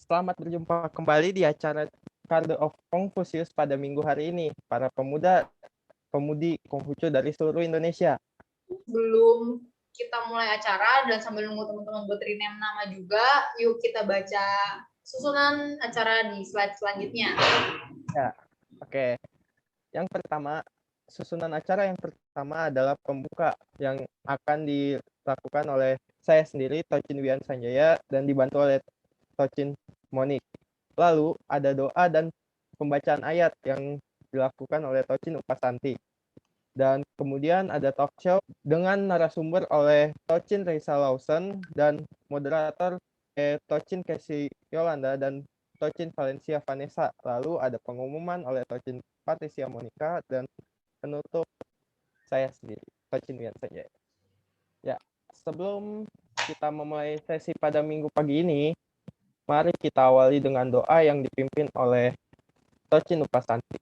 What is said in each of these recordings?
Selamat berjumpa kembali di acara Card of Confucius pada minggu hari ini. Para pemuda, pemudi Konghucu dari seluruh Indonesia. Sebelum kita mulai acara dan sambil nunggu teman-teman buat rename nama juga, yuk kita baca susunan acara di slide selanjutnya. Ya, oke. Yang pertama, susunan acara yang pertama adalah pembuka yang akan dilakukan oleh saya sendiri, Tocin Wian Sanjaya, dan dibantu oleh Tocin Monik. Lalu ada doa dan pembacaan ayat yang dilakukan oleh Tocin Upasanti. Dan kemudian ada talk show dengan narasumber oleh Tocin Reisa Lawson dan moderator Tocin Casey Yolanda dan Tocin Valencia Vanessa. Lalu ada pengumuman oleh Tocin Patricia Monica dan penutup saya sendiri, Tocin Wian Sanjaya. Ya, sebelum kita memulai sesi pada minggu pagi ini, mari kita awali dengan doa yang dipimpin oleh Tocin Upasanti.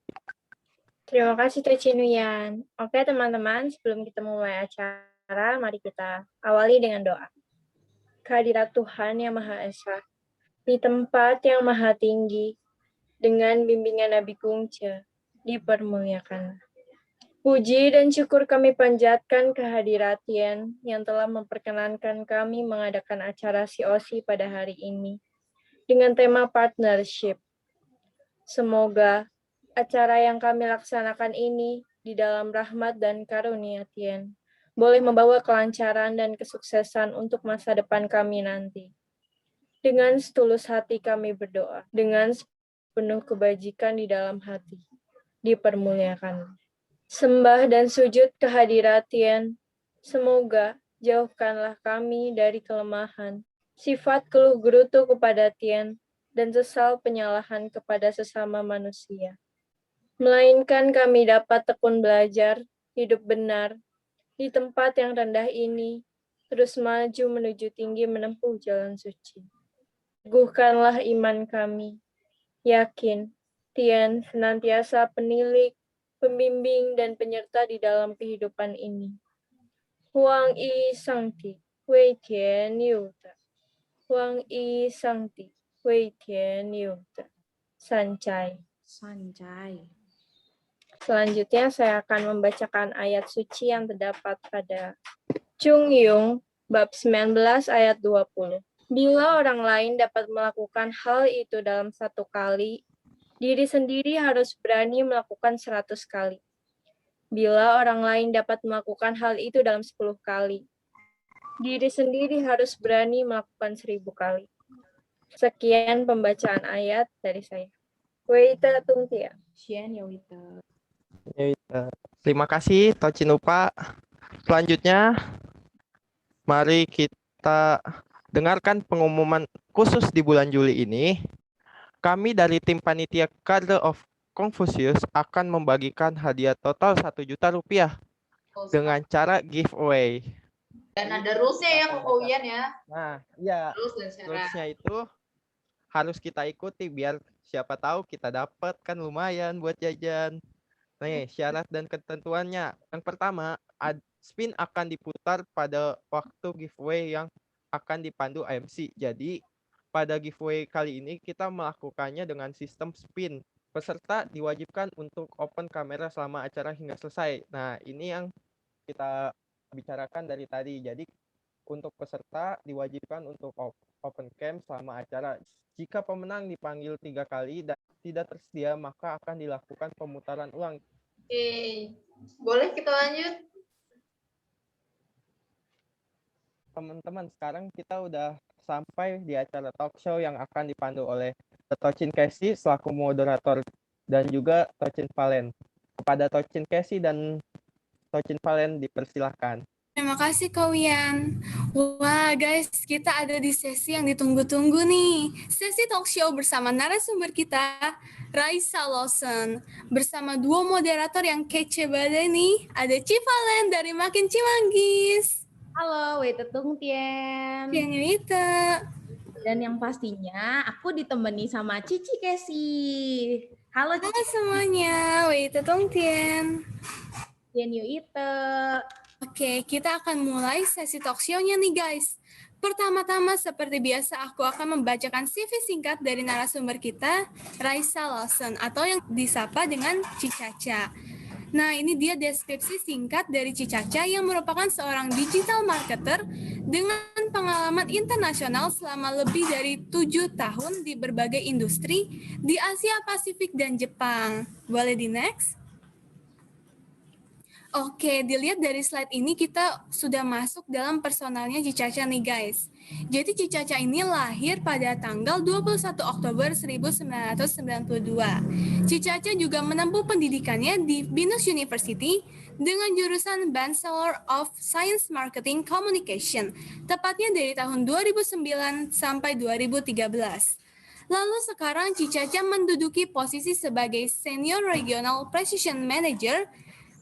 Terima kasih Tocin Wian. Oke teman-teman, sebelum kita mulai acara, mari kita awali dengan doa. Kehadirat Tuhan yang Maha Esa, di tempat yang Maha Tinggi, dengan bimbingan Nabi Kungce, dipermuliakan. Puji dan syukur kami panjatkan kehadirat Tien yang telah memperkenankan kami mengadakan acara COC pada hari ini dengan tema partnership. Semoga acara yang kami laksanakan ini di dalam rahmat dan karunia Tien boleh membawa kelancaran dan kesuksesan untuk masa depan kami nanti. Dengan setulus hati kami berdoa, dengan penuh kebajikan di dalam hati, dipermuliakan. Sembah dan sujud kehadirat Tien, semoga jauhkanlah kami dari kelemahan, sifat keluh gerutu kepada Tien, dan sesal penyalahan kepada sesama manusia. Melainkan kami dapat tekun belajar, hidup benar, di tempat yang rendah ini, terus maju menuju tinggi menempuh jalan suci. Teguhkanlah iman kami, yakin Tien senantiasa penilik, pembimbing, dan penyerta di dalam kehidupan ini. Huang Yi Sangti, Wei Tian Yu De. Huang Yi Sangti, Wei Tian Yu De. Sancai. Selanjutnya saya akan membacakan ayat suci yang terdapat pada Chung Yung, bab 19 ayat 20. Bila orang lain dapat melakukan hal itu dalam 1 kali, diri sendiri harus berani melakukan 100 kali. Bila orang lain dapat melakukan hal itu dalam 10 kali, diri sendiri harus berani melakukan 1000 kali. Sekian pembacaan ayat dari saya. Weita Tungtia. Terima kasih Tocin Upa. Selanjutnya, mari kita dengarkan pengumuman khusus di bulan Juli ini. Kami dari tim panitia Card of Confucius akan membagikan hadiah total 1 juta rupiah dengan cara giveaway. Dan ada rules-nya ya Kok Wian ya. Nah, ya, rules-nya itu harus kita ikuti biar siapa tahu kita dapat kan lumayan buat jajan. Nih, syarat dan ketentuannya. Yang pertama, spin akan diputar pada waktu giveaway yang akan dipandu MC. Jadi, pada giveaway kali ini kita melakukannya dengan sistem spin. Peserta diwajibkan untuk open kamera selama acara hingga selesai. Nah, ini yang kita bicarakan dari tadi. Jadi, untuk peserta diwajibkan untuk open cam selama acara. Jika pemenang dipanggil 3 kali dan tidak tersedia, maka akan dilakukan pemutaran ulang. Oke, boleh kita lanjut? Teman-teman, sekarang kita udah sampai di acara talk show yang akan dipandu oleh Tocin Casey selaku moderator dan juga Tocin Valen. Kepada Tocin Casey dan Tocin Valen dipersilahkan. Terima kasih Kak Wian. Wah guys, kita ada di sesi yang ditunggu-tunggu nih. Sesi talk show bersama narasumber kita, Raisa Lawson. Bersama dua moderator yang kece badai nih. Ada Civalen dari Makin Cimanggis. Halo, Wei Tetung Tien. Tien Yuita. Dan yang pastinya aku ditemani sama Cici Casey. Halo Cici. Halo semuanya, Wei Tetung Tien. Tien Yuita. Oke, kita akan mulai sesi talk show-nya nih guys. Pertama-tama seperti biasa aku akan membacakan CV singkat dari narasumber kita, Raisa Lawson, atau yang disapa dengan Cicaca. Nah, ini dia deskripsi singkat dari Cicaca yang merupakan seorang digital marketer dengan pengalaman internasional selama lebih dari 7 tahun di berbagai industri di Asia Pasifik dan Jepang. Boleh di next? Oke, dilihat dari slide ini kita sudah masuk dalam personalnya Cicaca nih guys. Jadi Cicaca ini lahir pada tanggal 21 Oktober 1992. Cicaca juga menempuh pendidikannya di Binus University dengan jurusan Bachelor of Science Marketing Communication, tepatnya dari tahun 2009 sampai 2013. Lalu sekarang Cicaca menduduki posisi sebagai Senior Regional Precision Manager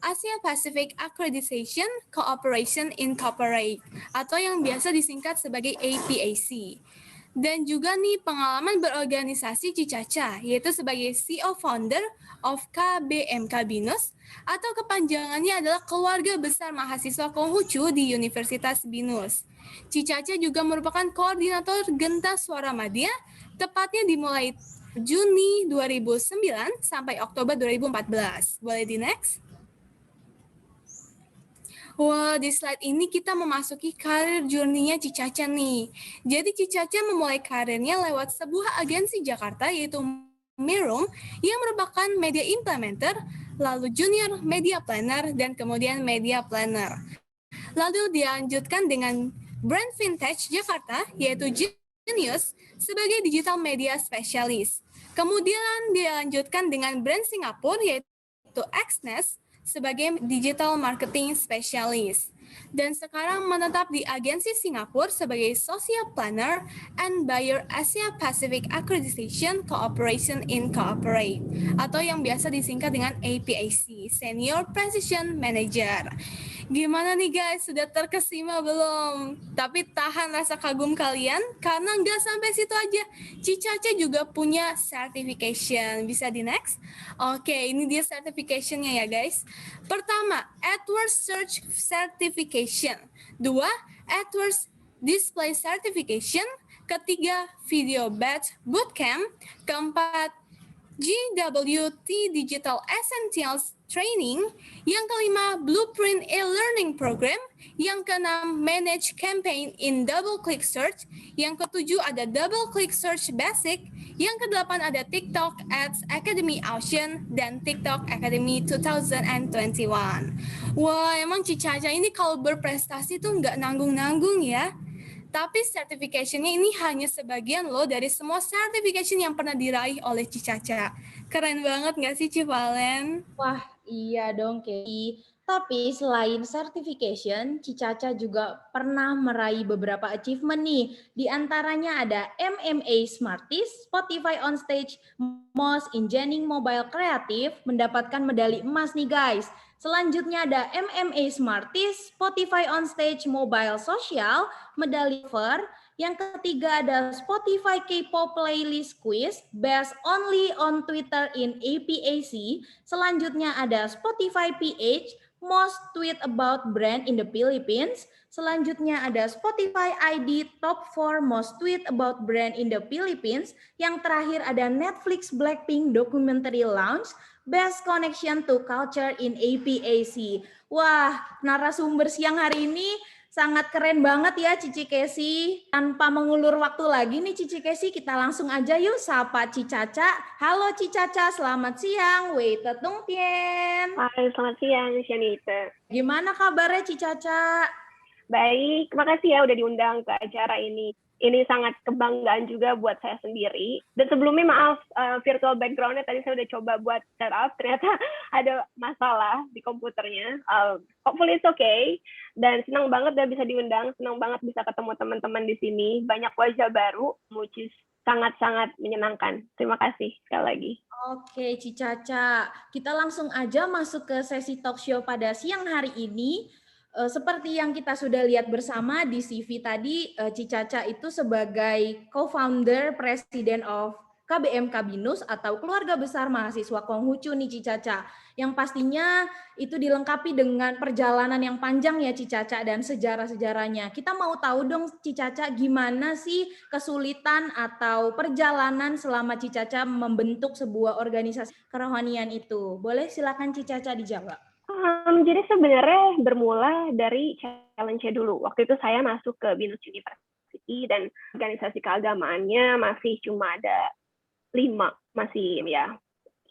Asia Pacific Accreditation Cooperation Incorporate atau yang biasa disingkat sebagai APAC. Dan juga nih pengalaman berorganisasi Cicaca, yaitu sebagai CEO Founder of KBMK Binus atau kepanjangannya adalah Keluarga Besar Mahasiswa Konghucu di Universitas Binus. Cicaca juga merupakan koordinator Genta Suara Madya, tepatnya dimulai Juni 2009 sampai Oktober 2014. Boleh di next? Wah, di slide ini kita memasuki karir journey-nya Cicaca nih. Jadi Cicaca memulai karirnya lewat sebuah agensi Jakarta yaitu Mirum yang merupakan media implementer, lalu junior media planner, dan kemudian media planner. Lalu dilanjutkan dengan brand vintage Jakarta yaitu Genius sebagai digital media spesialis. Kemudian dilanjutkan dengan brand Singapura yaitu Xness sebagai digital marketing spesialis. Dan sekarang menetap di agensi Singapura sebagai Social Planner and Buyer Asia Pacific Accreditation Cooperation Incorporate atau yang biasa disingkat dengan APAC, Senior Precision Manager. Gimana nih guys, sudah terkesima belum? Tapi tahan rasa kagum kalian karena nggak sampai situ aja. Cicaca juga punya certification. Bisa di next? Oke, ini dia certificationnya ya guys. Pertama, AdWords Search Certification. 2, AdWords Display Certification. Ketiga, Video Batch Bootcamp. Keempat, GWT Digital Essentials Training. Yang kelima, Blueprint e-learning program. Yang keenam, Manage Campaign in Double Click Search. Yang ketujuh ada Double Click Search Basic. Yang kedelapan ada TikTok Ads Academy Ocean dan TikTok Academy 2021. Wah, emang Cicaca ini kalau berprestasi tuh nggak nanggung-nanggung ya. Tapi certification-nya ini hanya sebagian loh dari semua certification yang pernah diraih oleh Cicaca. Keren banget nggak sih, Civalen? Wah, iya dong, Kei. Tapi selain certification, Cicaca juga pernah meraih beberapa achievement nih. Di antaranya ada MMA Smarties, Spotify on Stage, Most Engineering Mobile Creative, mendapatkan medali emas nih guys. Selanjutnya ada MMA Smarties, Spotify on Stage Mobile Social, medali silver. Yang ketiga ada Spotify K-pop Playlist Quiz, based only on Twitter in APAC. Selanjutnya ada Spotify PH, Most Tweet About Brand in the Philippines. Selanjutnya ada Spotify ID Top 4 Most Tweet About Brand in the Philippines. Yang terakhir ada Netflix Blackpink Documentary Launch, Best Connection to Culture in APAC. Wah, narasumber siang hari ini sangat keren banget ya Cici Kesi. Tanpa mengulur waktu lagi nih Cici Kesi, kita langsung aja yuk sapa Cicaca. Halo Cicaca, selamat siang. Wei Tetung Tien. Hai, selamat siang, Shanita. Gimana kabarnya Cicaca? Baik, makasih ya udah diundang ke acara ini. Ini sangat kebanggaan juga buat saya sendiri. Dan sebelumnya maaf, virtual background-nya tadi saya udah coba buat setup, ternyata ada masalah di komputernya. Hopefully it's okay. Dan senang banget udah bisa diundang, senang banget bisa ketemu teman-teman di sini. Banyak wajah baru, which is sangat-sangat menyenangkan. Terima kasih sekali lagi. Oke, Cicaca. Kita langsung aja masuk ke sesi talk show pada siang hari ini. Seperti yang kita sudah lihat bersama di CV tadi, Cicaca itu sebagai co-founder, President of KBMK BINUS atau Keluarga Besar Mahasiswa Konghucu nih Cicaca. Yang pastinya itu dilengkapi dengan perjalanan yang panjang ya Cicaca dan sejarah-sejarahnya. Kita mau tahu dong Cicaca gimana sih kesulitan atau perjalanan selama Cicaca membentuk sebuah organisasi kerohanian itu. Boleh silakan Cicaca dijawab. Jadi sebenarnya bermula dari challenge dulu. Waktu itu saya masuk ke BINUS University dan organisasi keagamaannya masih cuma ada 5, masih ya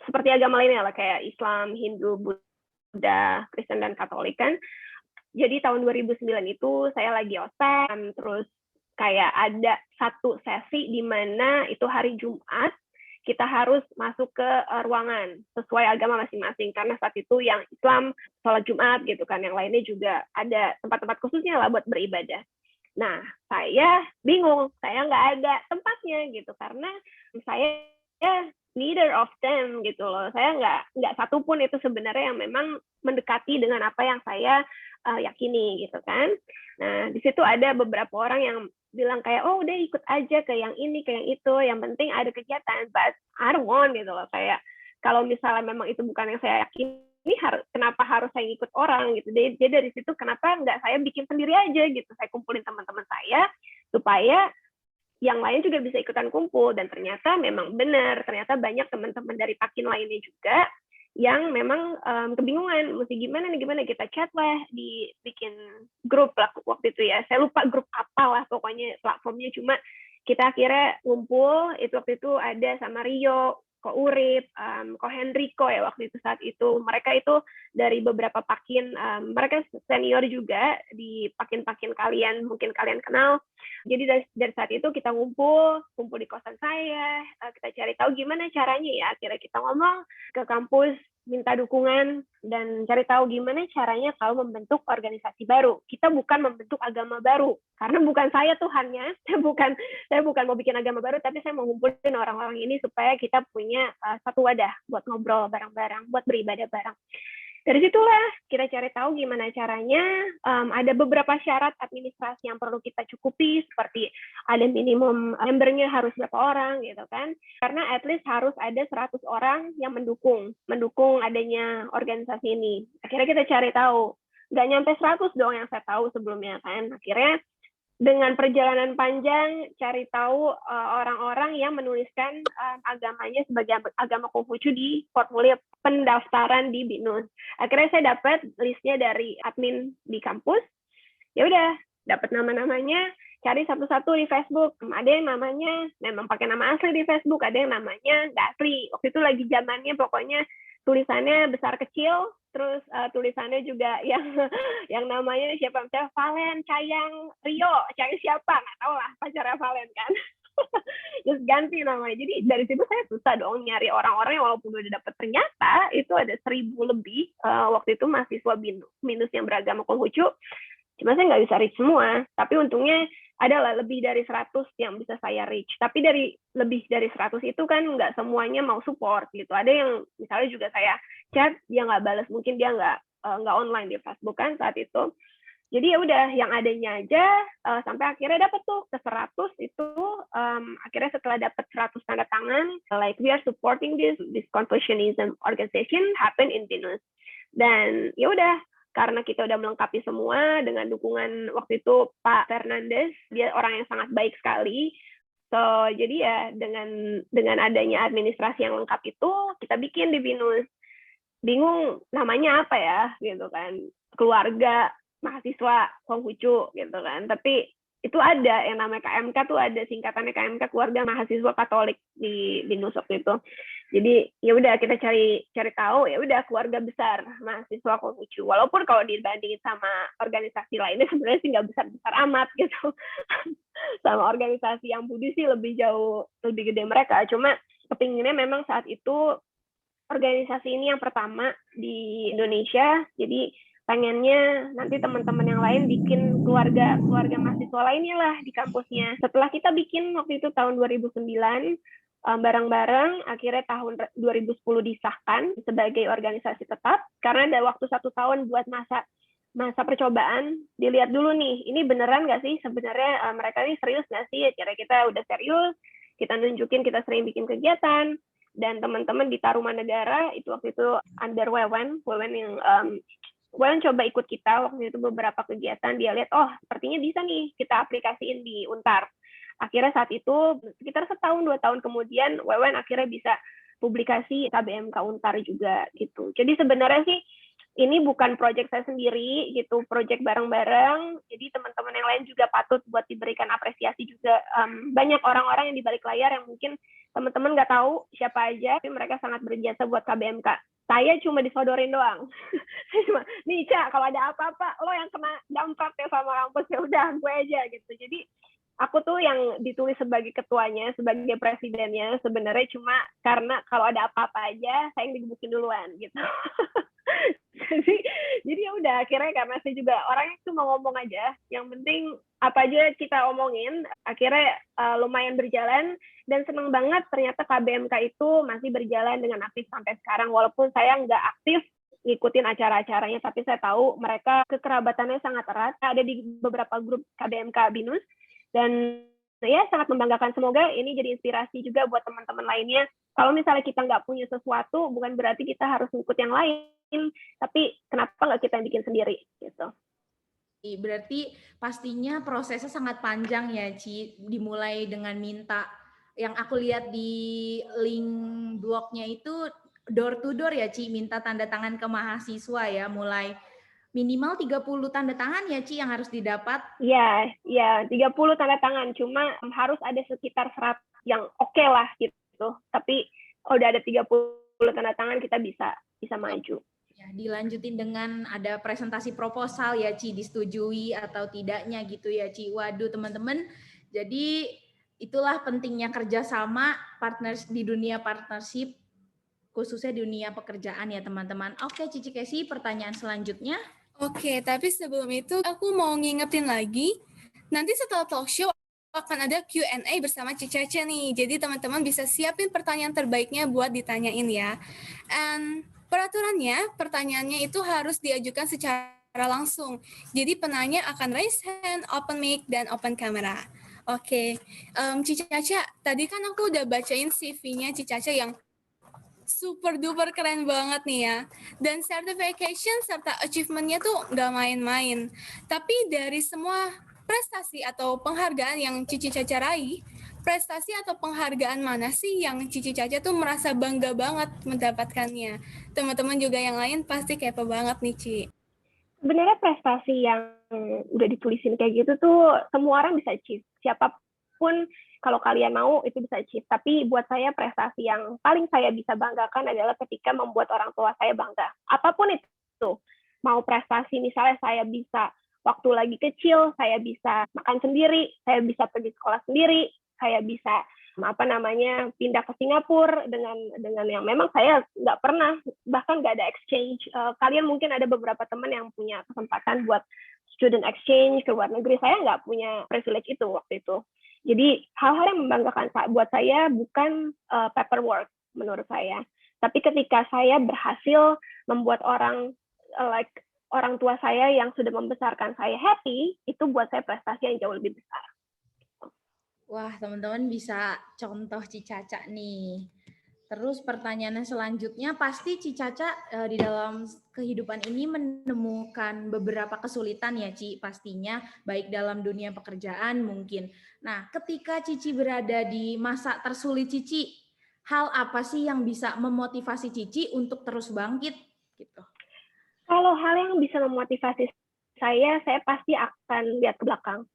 seperti agama lainnya lah kayak Islam, Hindu, Buddha, Kristen dan Katolik kan. Jadi tahun 2009 itu saya lagi ospek, terus kayak ada satu sesi di mana itu hari Jumat kita harus masuk ke ruangan sesuai agama masing-masing karena saat itu yang Islam sholat Jumat gitu kan, yang lainnya juga ada tempat-tempat khususnya lah buat beribadah. Nah, saya bingung, saya nggak ada tempatnya gitu karena saya neither of them gitu loh. Saya nggak satu pun itu sebenarnya yang memang mendekati dengan apa yang saya yakini gitu kan. Nah, di situ ada beberapa orang yang bilang kayak, oh udah ikut aja ke yang ini, ke yang itu, yang penting ada kegiatan, but I don't want gitu loh. Kayak kalau misalnya memang itu bukan yang saya yakini, kenapa harus saya ikut orang gitu. Jadi dari situ kenapa nggak saya bikin sendiri aja gitu. Saya kumpulin teman-teman saya supaya yang lain juga bisa ikutan kumpul, dan ternyata memang benar, ternyata banyak teman-teman dari pakin lainnya juga yang memang kebingungan mesti gimana kita chat lah, dibikin grup lah waktu itu ya, saya lupa grup apa lah pokoknya platformnya, cuma kita akhirnya ngumpul itu waktu itu ada sama Rio, Ko Urip, Ko Henrico ya waktu itu saat itu. Mereka itu dari beberapa pakin, mereka senior juga di pakin-pakin kalian, mungkin kalian kenal. Jadi dari saat itu kita ngumpul di kosan saya, kita cari tahu gimana caranya ya. Akhirnya kita ngomong ke kampus, minta dukungan, dan cari tahu gimana caranya kalau membentuk organisasi baru. Kita bukan membentuk agama baru, karena bukan saya Tuhannya, saya bukan mau bikin agama baru, tapi saya mau ngumpulin orang-orang ini supaya kita punya satu wadah buat ngobrol bareng-bareng, buat beribadah bareng. Dari situlah kita cari tahu gimana caranya. Ada beberapa syarat administrasi yang perlu kita cukupi, seperti ada minimum membernya harus berapa orang gitu kan, karena at least harus ada 100 orang yang mendukung adanya organisasi ini. Akhirnya kita cari tahu, nggak nyampe 100 dong yang saya tahu sebelumnya kan. Akhirnya dengan perjalanan panjang cari tahu orang-orang yang menuliskan agamanya sebagai agama Konghucu di portfolio pendaftaran di BINUS. Akhirnya saya dapat listnya dari admin di kampus. Ya udah, dapat nama-namanya, cari satu-satu di Facebook. Ada yang namanya memang pakai nama asli di Facebook, ada yang namanya nggak asli. Waktu itu lagi zamannya pokoknya tulisannya besar kecil, terus tulisannya juga yang namanya siapa, misalnya Valen, Cayang, Rio, Cayang siapa, nggak tahu lah, pacarnya Valen kan. Terus ganti namanya. Jadi dari situ saya susah dong nyari orang-orang yang walaupun udah dapat, ternyata itu ada 1000 lebih waktu itu mahasiswa BINUS yang beragama Konghucu. Cuma saya nggak bisa reach semua, tapi untungnya adalah lebih dari 100 yang bisa saya reach. Tapi dari lebih dari 100 itu kan nggak semuanya mau support gitu. Ada yang misalnya juga saya chat, dia nggak balas, mungkin dia nggak online di Facebook kan saat itu. Jadi ya udah yang adanya aja sampai akhirnya dapat tuh ke 100 itu, akhirnya setelah dapat 100 tanda tangan, like we are supporting this Confucianism organization happen in BINUS. Dan ya udah, karena kita udah melengkapi semua dengan dukungan waktu itu Pak Fernandes, dia orang yang sangat baik sekali. So jadi ya dengan adanya administrasi yang lengkap itu kita bikin di BINUS. Bingung namanya apa ya gitu kan, keluarga mahasiswa Konghucu gitu kan, tapi itu ada yang namanya KMK, tuh ada singkatannya KMK, keluarga mahasiswa Katolik di BINUS waktu itu. Jadi ya udah kita cari tahu, ya udah keluarga besar mahasiswa Konghucu. Walaupun kalau dibandingin sama organisasi lainnya sebenarnya sih nggak besar-besar amat gitu. Sama organisasi yang Buddhis sih lebih gede mereka. Cuma kepinginnya memang saat itu organisasi ini yang pertama di Indonesia. Jadi pengennya nanti teman-teman yang lain bikin keluarga mahasiswa lainnya lah di kampusnya. Setelah kita bikin waktu itu tahun 2009 bareng-bareng, akhirnya tahun 2010 disahkan sebagai organisasi tetap, karena ada waktu 1 tahun buat masa percobaan, dilihat dulu nih, ini beneran nggak sih sebenarnya mereka ini serius nggak sih? Akhirnya kita udah serius, kita nunjukin kita sering bikin kegiatan, dan teman-teman di Tarumanegara itu waktu itu under Wewen yang Wewen coba ikut kita waktu itu beberapa kegiatan, dia lihat oh sepertinya bisa nih kita aplikasiin di Untar. Akhirnya saat itu sekitar 1-2 tahun kemudian Wewen akhirnya bisa publikasi KBMK Untar juga gitu. Jadi sebenarnya sih ini bukan proyek saya sendiri gitu, proyek bareng-bareng. Jadi teman-teman yang lain juga patut buat diberikan apresiasi juga. Banyak orang-orang yang di balik layar yang mungkin teman-teman nggak tahu siapa aja, tapi mereka sangat berjasa buat KBMK. Saya cuma disodorin doang. Saya cuma, nih Ca, kalau ada apa-apa, lo yang kena dampaknya sama kampus, ya udah gue aja gitu. Jadi aku tuh yang ditulis sebagai ketuanya, sebagai presidennya, sebenarnya cuma karena kalau ada apa-apa aja, saya yang digebukin duluan gitu. jadi ya udah, akhirnya karena saya juga orangnya cuma ngomong aja, yang penting apa aja kita omongin, akhirnya lumayan berjalan, dan seneng banget ternyata KBMK itu masih berjalan dengan aktif sampai sekarang, walaupun saya nggak aktif ngikutin acara-acaranya, tapi saya tahu mereka kekerabatannya sangat erat, ada di beberapa grup KBMK Binus, dan ya sangat membanggakan. Semoga ini jadi inspirasi juga buat teman-teman lainnya. Kalau misalnya kita nggak punya sesuatu, bukan berarti kita harus ngikut yang lain, tapi kenapa nggak kita yang bikin sendiri gitu. Berarti pastinya prosesnya sangat panjang ya, Ci. Dimulai dengan minta, yang aku lihat di link blognya itu door to door ya, Ci, minta tanda tangan ke mahasiswa ya, mulai minimal 30 tanda tangan ya, Ci, yang harus didapat. Iya, 30 tanda tangan, cuma harus ada sekitar 100 yang oke lah gitu. Tapi kalau udah ada 30 tanda tangan, kita bisa maju. Ya, dilanjutin dengan ada presentasi proposal ya, Ci, disetujui atau tidaknya gitu ya, Ci. Waduh, teman-teman. Jadi itulah pentingnya kerjasama partners di dunia partnership, khususnya di dunia pekerjaan ya, teman-teman. Oke, Cici Kesi, pertanyaan selanjutnya. Oke, tapi sebelum itu aku mau ngingetin lagi, nanti setelah talk show akan ada Q&A bersama Cica nih. Jadi teman-teman bisa siapin pertanyaan terbaiknya buat ditanyain ya. And pertanyaannya itu harus diajukan secara langsung. Jadi penanya akan raise hand, open mic, dan open camera. Oke, Cica, tadi kan aku udah bacain CV-nya Cica yang super duper keren banget nih ya. Dan certification serta achievement-nya tuh nggak main-main. Tapi dari semua prestasi atau penghargaan yang Cici Caca raih, prestasi atau penghargaan mana sih yang Cici Caca tuh merasa bangga banget mendapatkannya? Teman-teman juga yang lain pasti kepo banget nih, Ci. Sebenarnya prestasi yang udah ditulisin kayak gitu tuh semua orang bisa achieve. Siapapun kalau kalian mau itu bisa achieve. Tapi buat saya prestasi yang paling saya bisa banggakan adalah ketika membuat orang tua saya bangga. Apapun itu. Mau prestasi misalnya saya bisa waktu lagi kecil, saya bisa makan sendiri, saya bisa pergi sekolah sendiri, saya bisa pindah ke Singapura dengan yang memang saya nggak pernah, bahkan nggak ada exchange. Kalian mungkin ada beberapa teman yang punya kesempatan buat student exchange ke luar negeri, saya nggak punya privilege itu waktu itu. Jadi hal-hal yang membanggakan buat saya bukan paperwork menurut saya, tapi ketika saya berhasil membuat orang tua saya yang sudah membesarkan saya happy, itu buat saya prestasi yang jauh lebih besar. Wah, teman-teman bisa contoh Cicaca nih. Terus pertanyaan selanjutnya, pasti Cicaca di dalam kehidupan ini menemukan beberapa kesulitan ya, Ci, pastinya, baik dalam dunia pekerjaan mungkin. Nah, ketika Cici berada di masa tersulit Cici, hal apa sih yang bisa memotivasi Cici untuk terus bangkit? Gitu. Kalau hal yang bisa memotivasi saya pasti akan lihat ke belakang.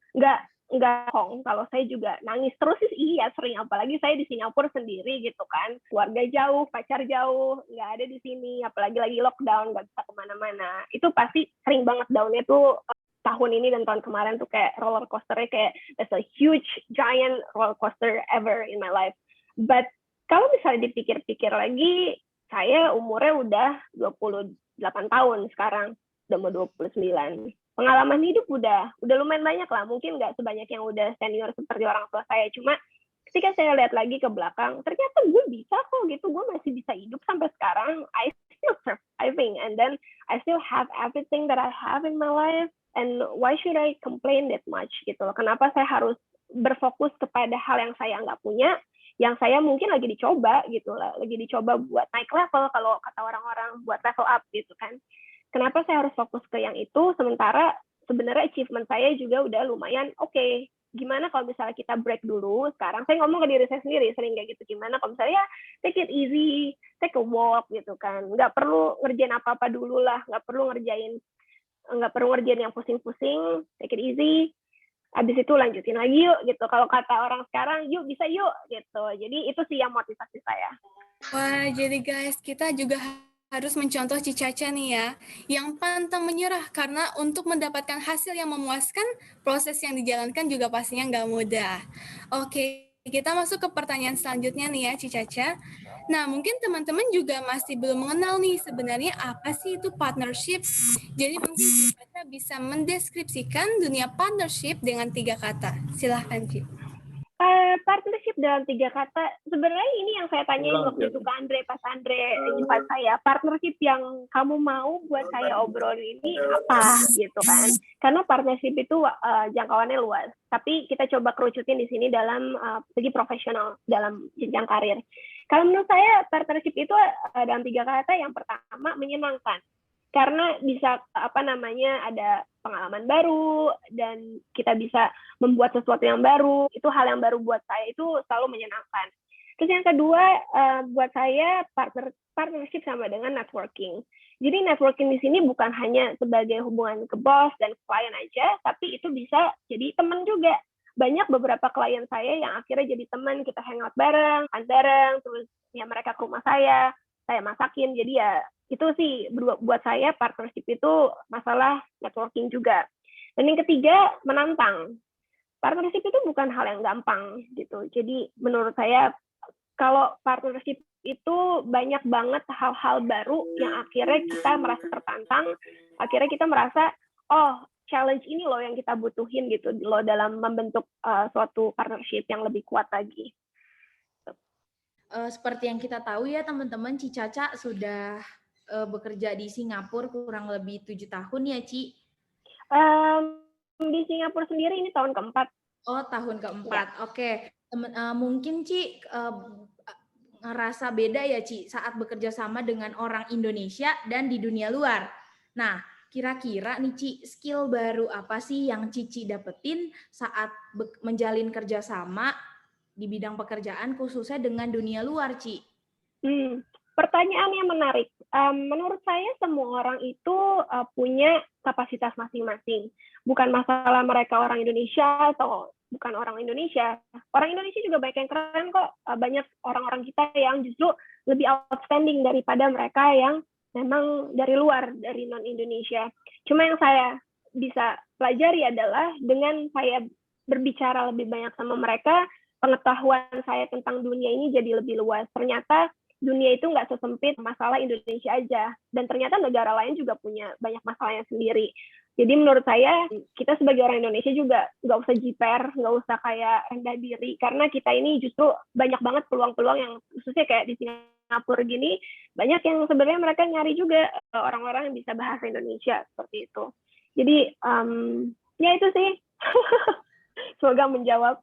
Nggak bohong, kalau saya juga nangis terus iya sering, apalagi saya di Singapura sendiri gitu kan, keluarga jauh, pacar jauh, nggak ada di sini, apalagi lagi lockdown, nggak bisa kemana-mana, itu pasti sering banget down-nya tuh. Tahun ini dan tahun kemarin tuh kayak roller coaster-nya kayak that's a huge giant roller coaster ever in my life. But kalau misalnya dipikir-pikir lagi, saya umurnya udah 28 tahun sekarang, udah mau 29. Pengalaman hidup udah lumayan banyak lah, mungkin nggak sebanyak yang udah senior seperti orang tua saya, cuma ketika saya lihat lagi ke belakang, ternyata gue bisa kok gitu, gue masih bisa hidup sampai sekarang, I still surviving, and then I still have everything that I have in my life, and why should I complain that much gitu loh, kenapa saya harus berfokus kepada hal yang saya nggak punya, yang saya mungkin lagi dicoba gitu lah, lagi dicoba buat naik level kalau kata orang-orang, buat level up gitu kan. Kenapa saya harus fokus ke yang itu, sementara sebenarnya achievement saya juga udah lumayan oke. Gimana kalau misalnya kita break dulu sekarang, saya ngomong ke diri saya sendiri sering kayak gitu, gimana kalau misalnya ya take it easy, take a walk gitu kan, nggak perlu ngerjain apa-apa dulu lah, nggak perlu ngerjain yang pusing-pusing, take it easy, habis itu lanjutin lagi yuk gitu, kalau kata orang sekarang yuk bisa yuk gitu. Jadi itu sih yang motivasi saya. Wah, jadi guys, kita juga harus mencontoh Cicaca nih ya, yang pantang menyerah karena untuk mendapatkan hasil yang memuaskan, proses yang dijalankan juga pastinya nggak mudah. Oke, kita masuk ke pertanyaan selanjutnya nih ya, Cicaca. Nah, mungkin teman-teman juga masih belum mengenal nih sebenarnya apa sih itu partnership. Jadi mungkin Cicaca bisa mendeskripsikan dunia partnership dengan 3 kata. Silahkan, Ci. Partnership dalam 3 kata, sebenarnya ini yang saya tanyain waktu itu ke Andre, pas Andre invite saya, partnership yang kamu mau buat saya obrolin ini apa gitu kan, karena partnership itu jangkauannya luas, tapi kita coba kerucutin di sini dalam segi profesional, dalam jenjang karir. Kalau menurut saya partnership itu dalam 3 kata, yang pertama menyenangkan, karena bisa ada pengalaman baru dan kita bisa membuat sesuatu yang baru. Itu hal yang baru buat saya, itu selalu menyenangkan. Terus yang kedua, buat saya partnership sama dengan networking. Jadi networking di sini bukan hanya sebagai hubungan ke bos dan klien aja, tapi itu bisa jadi teman juga. Banyak beberapa klien saya yang akhirnya jadi teman, kita hangout bareng, makan bareng, terus ya mereka ke rumah saya masakin. Jadi ya itu sih buat saya partnership itu masalah networking juga. Dan yang ketiga, menantang. Partnership itu bukan hal yang gampang gitu. Jadi menurut saya kalau partnership itu banyak banget hal-hal baru yang akhirnya kita merasa tertantang, akhirnya kita merasa oh challenge ini loh yang kita butuhin gitu loh dalam membentuk suatu partnership yang lebih kuat lagi. Seperti yang kita tahu ya teman-teman, Cicaca sudah bekerja di Singapura kurang lebih 7 tahun ya, Ci? Di Singapura sendiri ini tahun keempat. Oh, tahun keempat. Ya. Oke. Mungkin Ci ngerasa beda ya, Ci, saat bekerja sama dengan orang Indonesia dan di dunia luar. Nah, kira-kira nih, Ci, skill baru apa sih yang Cici dapetin saat menjalin kerjasama di bidang pekerjaan khususnya dengan dunia luar, Ci? Pertanyaan yang menarik. Menurut saya semua orang itu punya kapasitas masing-masing. Bukan masalah mereka orang Indonesia atau bukan orang Indonesia. Orang Indonesia juga banyak yang keren kok. Banyak orang-orang kita yang justru lebih outstanding daripada mereka yang memang dari luar, dari non-Indonesia. Cuma yang saya bisa pelajari adalah dengan saya berbicara lebih banyak sama mereka, pengetahuan saya tentang dunia ini jadi lebih luas. Ternyata dunia itu nggak sesempit masalah Indonesia aja. Dan ternyata negara lain juga punya banyak masalahnya sendiri. Jadi menurut saya, kita sebagai orang Indonesia juga nggak usah jiper, nggak usah kayak rendah diri. Karena kita ini justru banyak banget peluang-peluang yang khususnya kayak di Singapura gini, banyak yang sebenarnya mereka nyari juga orang-orang yang bisa bahasa Indonesia, seperti itu. Jadi, ya itu sih. Semoga menjawab.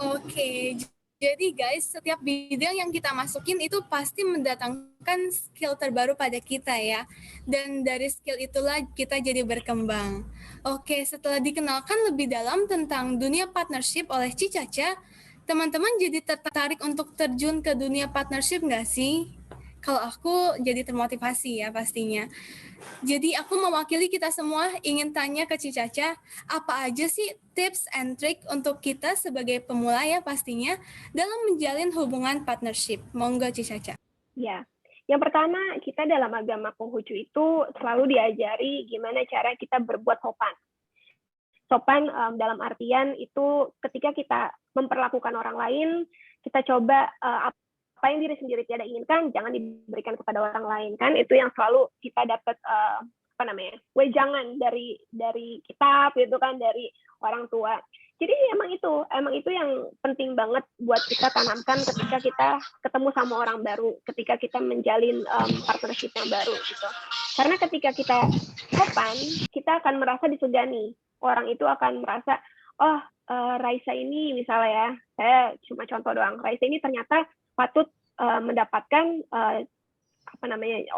Oke, jadi guys, setiap bidang yang kita masukin itu pasti mendatangkan skill terbaru pada kita ya. Dan dari skill itulah kita jadi berkembang. Oke, setelah dikenalkan lebih dalam tentang dunia partnership oleh Cicaca, teman-teman jadi tertarik untuk terjun ke dunia partnership nggak sih? Kalau aku jadi termotivasi ya pastinya. Jadi aku mewakili kita semua ingin tanya ke Cicaca, apa aja sih tips and trick untuk kita sebagai pemula ya pastinya dalam menjalin hubungan partnership? Monggo Cicaca. Ya, yang pertama kita dalam agama Konghucu itu selalu diajari gimana cara kita berbuat sopan. Sopan dalam artian itu ketika kita memperlakukan orang lain, kita coba apa yang diri sendiri tidak inginkan jangan diberikan kepada orang lain, kan itu yang selalu kita dapat wejangan dari kitab gitu kan, dari orang tua. Jadi emang itu yang penting banget buat kita tanamkan ketika kita ketemu sama orang baru, ketika kita menjalin partnership yang baru gitu. Karena ketika kita sopan, kita akan merasa disegani. Orang itu akan merasa, oh Raisa ini misalnya ya, saya cuma contoh doang, Raisa ini ternyata patut mendapatkan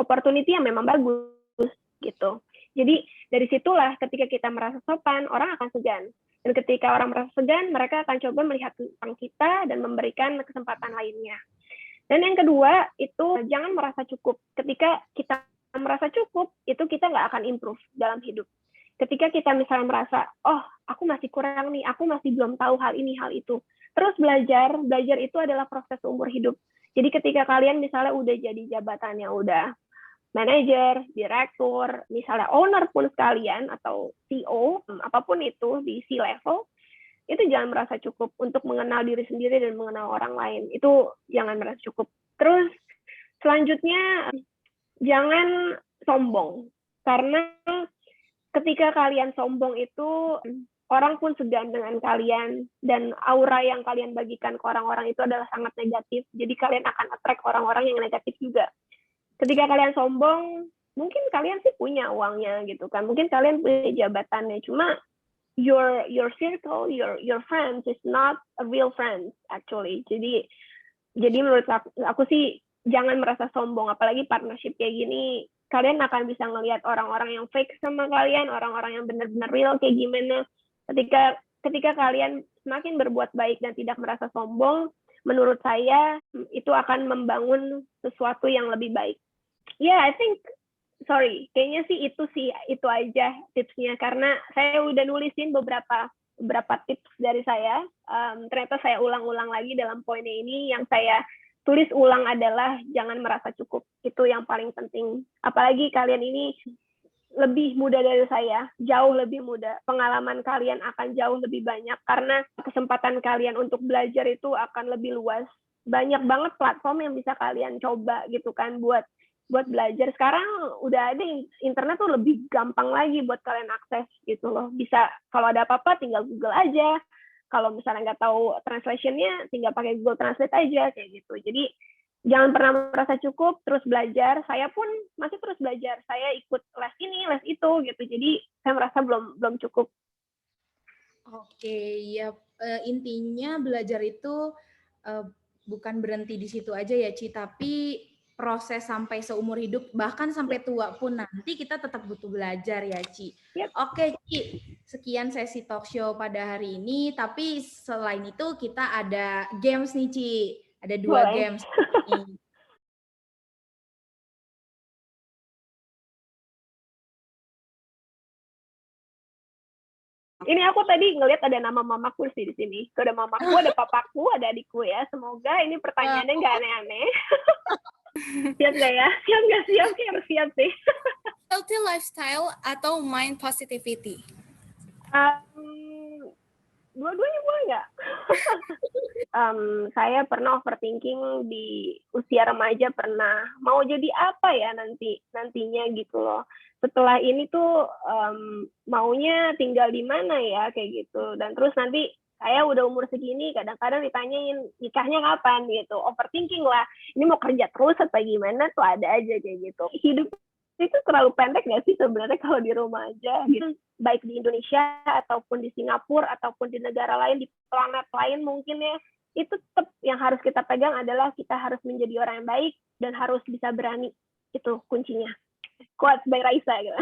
opportunity yang memang bagus gitu. Jadi dari situlah ketika kita merasa sopan, orang akan segan. Dan ketika orang merasa segan, mereka akan coba melihat tentang kita dan memberikan kesempatan lainnya. Dan yang kedua, itu jangan merasa cukup. Ketika kita merasa cukup, itu kita nggak akan improve dalam hidup. Ketika kita misalnya merasa, oh, aku masih kurang nih, aku masih belum tahu hal ini, hal itu. Terus belajar itu adalah proses umur hidup. Jadi ketika kalian misalnya udah jadi jabatannya udah manajer, direktur, misalnya owner pun sekalian, atau CEO, apapun itu di C-level, itu jangan merasa cukup untuk mengenal diri sendiri dan mengenal orang lain. Itu jangan merasa cukup. Terus selanjutnya, jangan sombong. Karena ketika kalian sombong itu, orang pun segan dengan kalian, dan aura yang kalian bagikan ke orang-orang itu adalah sangat negatif. Jadi kalian akan attract orang-orang yang negatif juga. Ketika kalian sombong, mungkin kalian sih punya uangnya gitu kan, mungkin kalian punya jabatannya, cuma your circle, your friends is not a real friends actually. Jadi menurut aku sih jangan merasa sombong, apalagi partnership kayak gini, kalian akan bisa ngelihat orang-orang yang fake sama kalian, orang-orang yang benar-benar real kayak gimana. Ketika kalian semakin berbuat baik dan tidak merasa sombong, menurut saya itu akan membangun sesuatu yang lebih baik. I think, kayaknya sih itu aja tipsnya, karena saya udah nulisin beberapa tips dari saya. Ternyata saya ulang-ulang lagi dalam poinnya ini. Yang saya tulis ulang adalah jangan merasa cukup. Itu yang paling penting. Apalagi kalian ini lebih muda dari saya, jauh lebih muda. Pengalaman kalian akan jauh lebih banyak, karena kesempatan kalian untuk belajar itu akan lebih luas. Banyak banget platform yang bisa kalian coba gitu kan buat belajar. Sekarang udah ada internet tuh lebih gampang lagi buat kalian akses gitu loh. Bisa kalau ada apa-apa tinggal Google aja. Kalau misalnya nggak tahu translation-nya, tinggal pakai Google Translate aja kayak gitu. Jadi jangan pernah merasa cukup, terus belajar. Saya pun masih terus belajar. Saya ikut les ini, les itu gitu. Jadi saya merasa belum cukup. Oke, ya intinya belajar itu bukan berhenti di situ aja ya, Ci, tapi proses sampai seumur hidup, bahkan sampai tua pun nanti kita tetap butuh belajar ya, Ci. Yep. Oke, Ci, sekian sesi talk show pada hari ini, tapi selain itu kita ada games nih, Ci. Ada 2 games. Ini aku tadi ngelihat ada nama mamaku sih di sini. Tuh ada mamaku, ada papaku, ada adikku ya. Semoga ini pertanyaannya nggak aneh-aneh. Siap nggak ya? Siap nggak siap? Harus siap sih. Healthy lifestyle atau mind positivity? Dua-duanya boleh nggak? Saya pernah overthinking di usia remaja, pernah mau jadi apa ya nantinya gitu loh. Setelah ini tuh maunya tinggal di mana ya kayak gitu. Dan terus nanti saya udah umur segini, kadang-kadang ditanyain nikahnya kapan gitu. Overthinking lah, ini mau kerja terus atau gimana tuh ada aja kayak gitu. Hidup itu terlalu pendek nggak sih sebenarnya kalau di rumah aja gitu. Baik di Indonesia ataupun di Singapura ataupun di negara lain, di planet lain mungkin ya, itu tetap yang harus kita pegang adalah kita harus menjadi orang yang baik dan harus bisa berani. Itu kuncinya. Quotes by Raisa gitu.